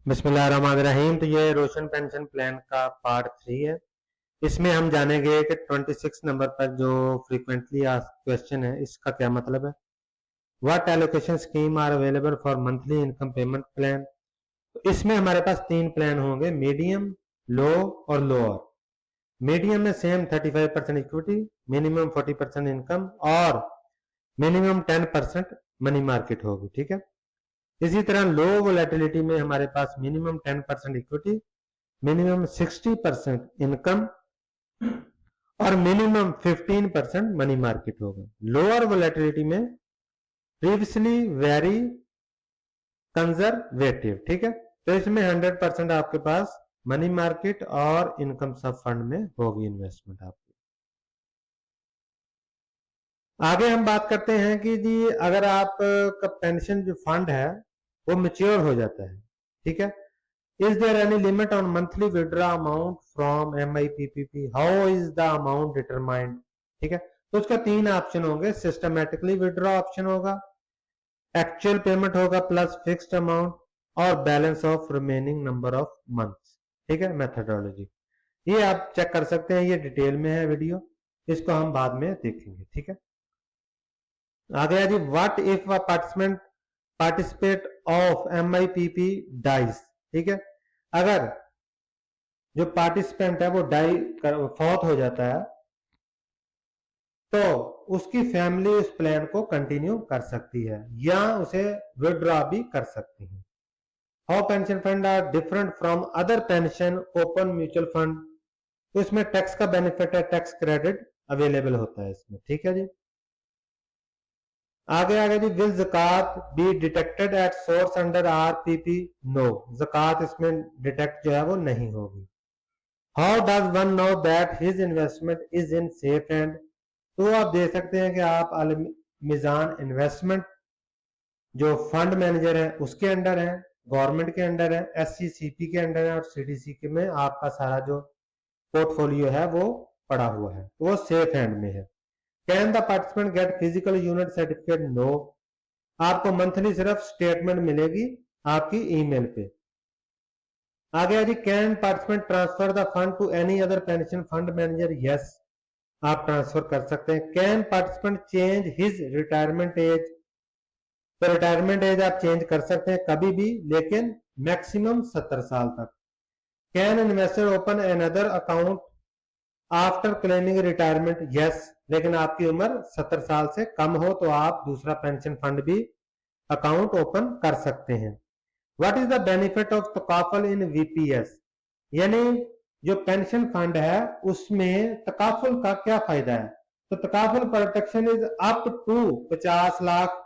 बिस्मिल्लाहिर्रहमानिर्रहीम। तो ये रोशन पेंशन प्लान का पार्ट 3 है। इसमें हम जानेंगे कि 26 नंबर पर जो फ्रीक्वेंटली आस्क्ड क्वेश्चन है इसका क्या मतलब है। What allocation scheme are available for monthly income payment plan. तो इसमें हमारे पास 3 प्लान होंगे, मीडियम, लो और लोअर। मीडियम में सेम 35% इक्विटी, मिनिमम 40% इनकम और मिनिमम 10% मनी मार्केट होगी। ठीक है। इसी तरह लो वोलेटिलिटी में हमारे पास मिनिमम 10% इक्विटी, मिनिमम 60% इनकम और मिनिमम 15% मनी मार्केट होगा। लोअर वोलेटिलिटी में प्रीवियसली वेरी कंजर्वेटिव। ठीक है। तो इसमें 100% आपके पास मनी मार्केट और इनकम सब फंड में होगी इन्वेस्टमेंट आपकी। आगे हम बात करते हैं कि जी अगर आप का पेंशन जो फंड है वो मैच्योर हो जाता है, ठीक है, is there any limit on monthly withdraw amount from MIPPP, how is the amount determined. ठीक है। तो उसका 3 ऑप्शन होंगे, सिस्टमेटिकली विड्रॉ ऑप्शन होगा, एक्चुअल पेमेंट होगा प्लस फिक्स्ड अमाउंट और balance of remaining number of months. ठीक है, मेथडोलॉजी ये आप चेक कर सकते हैं, ये डिटेल में है वीडियो, इसको हम बाद में देखेंगे। ठीक है। आगे जी what if participate of MIPP dies. ठीक है। अगर जो पार्टिसिपेंट है वो फौत हो जाता है तो उसकी फैमिली उस प्लान को कंटिन्यू कर सकती है या उसे विड्रॉ भी कर सकती है। How pension fund are different from other pension open mutual fund. तो इसमें टैक्स का बेनिफिट है, टैक्स क्रेडिट अवेलेबल होता है इसमें। ठीक है जी। आगे आगे जी विल ज़कात be detected at source under RPP। No, ज़कात इसमें डिटेक्ट जो है वो नहीं होगी। How does one know that his investment is in safe hand. तो आप देख सकते हैं कि आप अल मिजान इन्वेस्टमेंट जो फंड मैनेजर है उसके अंडर है, गवर्नमेंट के अंडर है, SCCP के अंडर है और CDC के में आपका सारा जो पोर्टफोलियो है वो पड़ा हुआ है, वो सेफ हैंड में है। Can the participant get physical unit certificate. No, आपको मंथली सिर्फ स्टेटमेंट मिलेगी आपकी ईमेल पे। आगे है जी can participant transfer the fund to any other pension fund manager. Yes, आप ट्रांसफर कर सकते हैं। Can participant change his retirement age. तो रिटायरमेंट एज आप चेंज कर सकते हैं कभी भी, लेकिन मैक्सिमम 70 साल तक। Can investor open another account after claiming retirement. Yes, लेकिन आपकी उम्र 70 साल से कम हो तो आप दूसरा पेंशन फंड भी अकाउंट ओपन कर सकते हैं। What is the benefit of takaful in VPS। यानी जो पेंशन फंड है उसमें तकाफुल का क्या फायदा है। तो तकाफुल protection is up to 50 lakh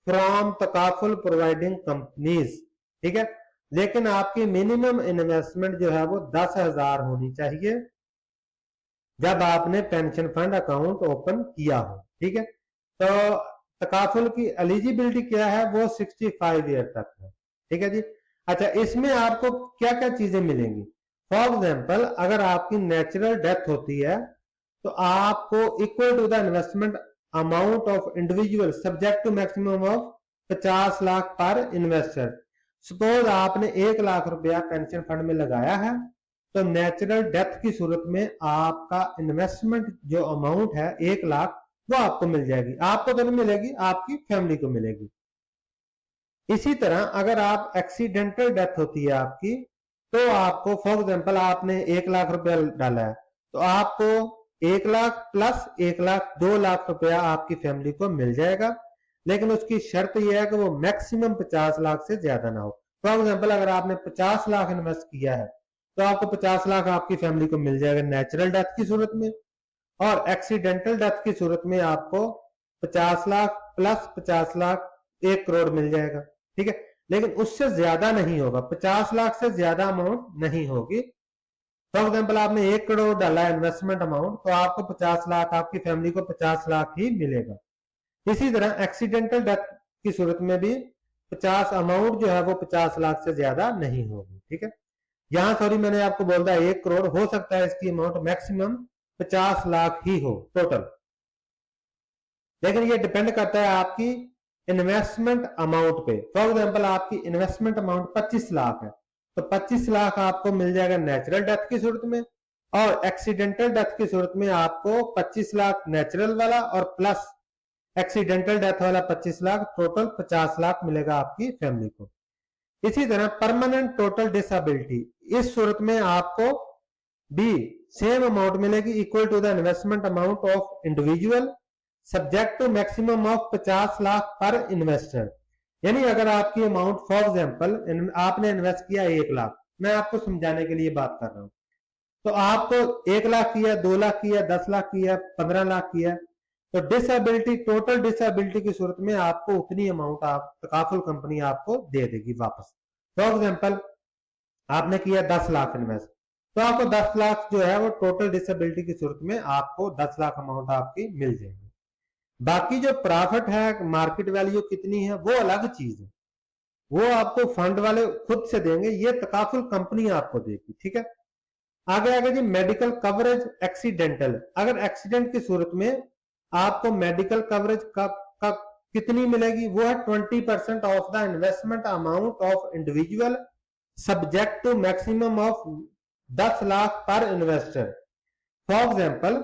from तकाफुल प्रोवाइडिंग कंपनीज। ठीक है। लेकिन आपकी मिनिमम इन्वेस्टमेंट जो है वो 10,000 होनी चाहिए जब आपने पेंशन फंड अकाउंट ओपन किया हो। ठीक है। तो तकाफुल की एलिजिबिलिटी क्या है, वो 65 ईयर तक है। ठीक है जी। अच्छा, इसमें आपको क्या क्या चीजें मिलेंगी। फॉर एग्जाम्पल अगर आपकी नेचुरल डेथ होती है तो आपको equal to the investment amount of individual subject to maximum of 50 lakh per investor. Suppose आपने 1 लाख रुपया पेंशन फंड में लगाया है तो नेचुरल डेथ की सूरत में आपका इन्वेस्टमेंट जो अमाउंट है 1 लाख वो आपको मिल जाएगी। आपको तो नहीं मिलेगी, आपकी फैमिली को मिलेगी। इसी तरह अगर आप एक्सीडेंटल डेथ होती है आपकी तो आपको फॉर एग्जांपल आपने 1 लाख रुपया डाला है तो आपको 1 लाख प्लस 1 लाख 2 लाख रुपया आपकी फैमिली को मिल जाएगा, लेकिन उसकी शर्त यह है कि वो मैक्सिमम 50 लाख से ज्यादा ना हो। फॉर एग्जांपल अगर आपने 50 लाख इन्वेस्ट किया है तो आपको 50 लाख आपकी फैमिली को मिल जाएगा नेचुरल डेथ की सूरत में, और एक्सीडेंटल डेथ की सूरत में आपको 50 लाख प्लस 50 लाख 1 करोड़ मिल जाएगा। ठीक है। लेकिन उससे ज्यादा नहीं होगा, 50 लाख से ज्यादा अमाउंट नहीं होगी। फॉर एग्जाम्पल आपने 1 करोड़ डाला इन्वेस्टमेंट अमाउंट तो आपको 50 लाख, आपकी फैमिली को 50 लाख ही मिलेगा। इसी तरह एक्सीडेंटल डेथ की सूरत में भी 50 अमाउंट जो है वो 50 लाख से ज्यादा नहीं होगी। ठीक है। यहां सॉरी मैंने आपको बोल दिया 1 करोड़, हो सकता है इसकी अमाउंट मैक्सिमम 50 लाख ही हो टोटल, लेकिन ये डिपेंड करता है आपकी इन्वेस्टमेंट अमाउंट पे। फॉर एग्जांपल आपकी इन्वेस्टमेंट अमाउंट 25 लाख है तो 25 लाख आपको मिल जाएगा नेचुरल डेथ की सूरत में, और एक्सीडेंटल डेथ की सूरत में आपको 25 लाख नेचुरल वाला और प्लस एक्सीडेंटल डेथ वाला 25 लाख, टोटल 50 लाख मिलेगा आपकी फैमिली को। इसी तरह परमानेंट टोटल डिसेबिलिटी, इस सूरत में आपको भी सेम अमाउंट मिलेगी, equal to the investment amount of individual subject to maximum of 50 lakh per investor. यानी अगर आपकी अमाउंट, फॉर एग्जांपल आपने इन्वेस्ट किया 1 लाख, मैं आपको समझाने के लिए बात कर रहा हूं, तो आपको 1 लाख किया, 2 लाख किया, 10 लाख किया, 15 लाख किया, तो डिसेबिलिटी, टोटल डिसेबिलिटी की सूरत में आपको उतनी अमाउंट आप तकाफुल कंपनी आपको दे देगी वापस। फॉर एग्जांपल आपने किया 10 लाख इन्वेस्ट, तो आपको 10 लाख जो है वो टोटल डिसेबिलिटी की सूरत में आपको 10 लाख अमाउंट आपकी मिल जाएगी। बाकी जो प्रॉफिट है, मार्केट वैल्यू कितनी है, वो अलग चीज है, वो आपको फंड वाले खुद से देंगे, ये तकाफुल कंपनी आपको देगी। ठीक है, आगे आगे जी मेडिकल कवरेज एक्सीडेंटल, अगर एक्सीडेंट की सूरत में आपको मेडिकल कवरेज का कितनी मिलेगी, वो है 20% of the investment amount of individual subject to maximum of 10 lakh per investor. For example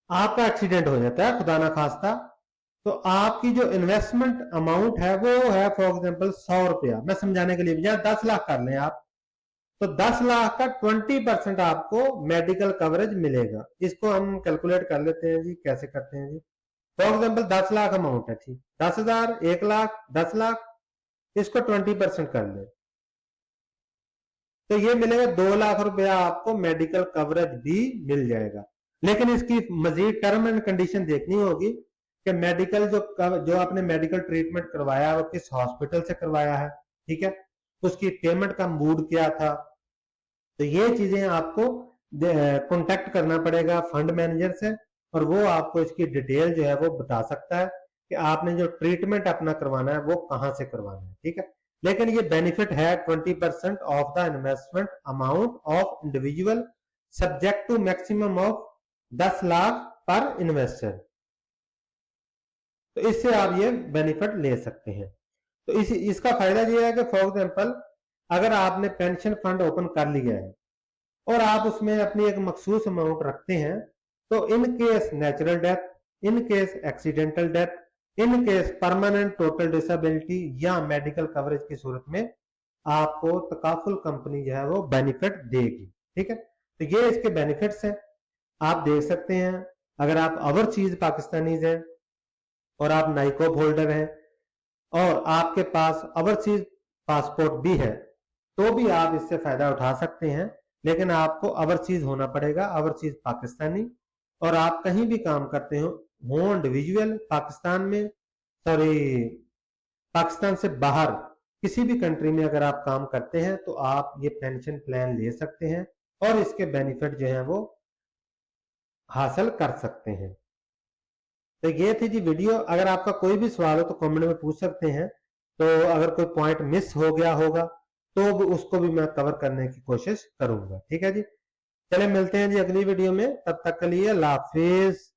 आपका एक्सीडेंट हो जाता है खुदा ना खास्ता, तो आपकी जो इन्वेस्टमेंट अमाउंट है वो है फॉर एग्जांपल 100 रुपया, मैं समझाने के लिए, या 10 लाख कर लें आप, तो 10 लाख का 20% आपको मेडिकल कवरेज मिलेगा। इसको हम कैलकुलेट कर लेते हैं जी, कैसे करते हैं जी। फॉर एग्जांपल 10 लाख अमाउंट है, ठीक, 10,000, 1 लाख, 10 लाख, इसको 20% कर ले, तो ये मिलेगा 2 लाख रुपया आपको मेडिकल कवरेज भी मिल जाएगा। लेकिन इसकी मजीद टर्म एंड कंडीशन देखनी होगी कि मेडिकल जो आपने मेडिकल ट्रीटमेंट करवाया वो किस हॉस्पिटल से करवाया है, ठीक है, उसकी पेमेंट का मूड क्या था, तो ये चीजें आपको कांटेक्ट करना पड़ेगा फंड मैनेजर से, और वो आपको इसकी डिटेल जो है वो बता सकता है कि आपने जो ट्रीटमेंट अपना करवाना है वो कहां से करवाना है। ठीक है, लेकिन ये बेनिफिट है 20% of the investment amount of individual subject to maximum of 10 lakh per investor, तो इससे आप ये बेनिफिट ले सकते हैं। तो इसका फायदा ये है कि फॉर एग्जांपल अगर आपने पेंशन फंड ओपन कर लिया है और आप उसमें अपनी एक मखसूस अमाउंट रखते हैं, तो in case natural death, in case accidental death, in case permanent total disability या मेडिकल कवरेज की सूरत में आपको तकाफुल कंपनी जो है वो बेनिफिट देगी। ठीक है, तो ये इसके बेनिफिट्स हैं, आप देख सकते हैं। अगर आप ओवरसीज पाकिस्तानीज हैं और आप नाइकोब होल्डर हैं और आपके पास ओवरसीज पासपोर्ट भी है, तो भी आप इससे फायदा उठा सकते हैं, लेकिन आपको ओवरसीज होना पड़ेगा, ओवरसीज पाकिस्तानी, और आप कहीं भी काम करते हो इंडिविजुअल पाकिस्तान में, सॉरी पाकिस्तान से बाहर किसी भी कंट्री में अगर आप काम करते हैं तो आप ये पेंशन प्लान ले सकते हैं और इसके बेनिफिट जो है वो हासिल कर सकते हैं। तो ये थी जी वीडियो। अगर आपका कोई भी सवाल हो तो कमेंट में पूछ सकते हैं, तो अगर कोई पॉइंट मिस हो गया होगा तो उसको भी मैं कवर करने की कोशिश करूंगा। ठीक है जी, चले मिलते हैं जी अगली वीडियो में, तब तक के लिए अल्लाह हाफिज।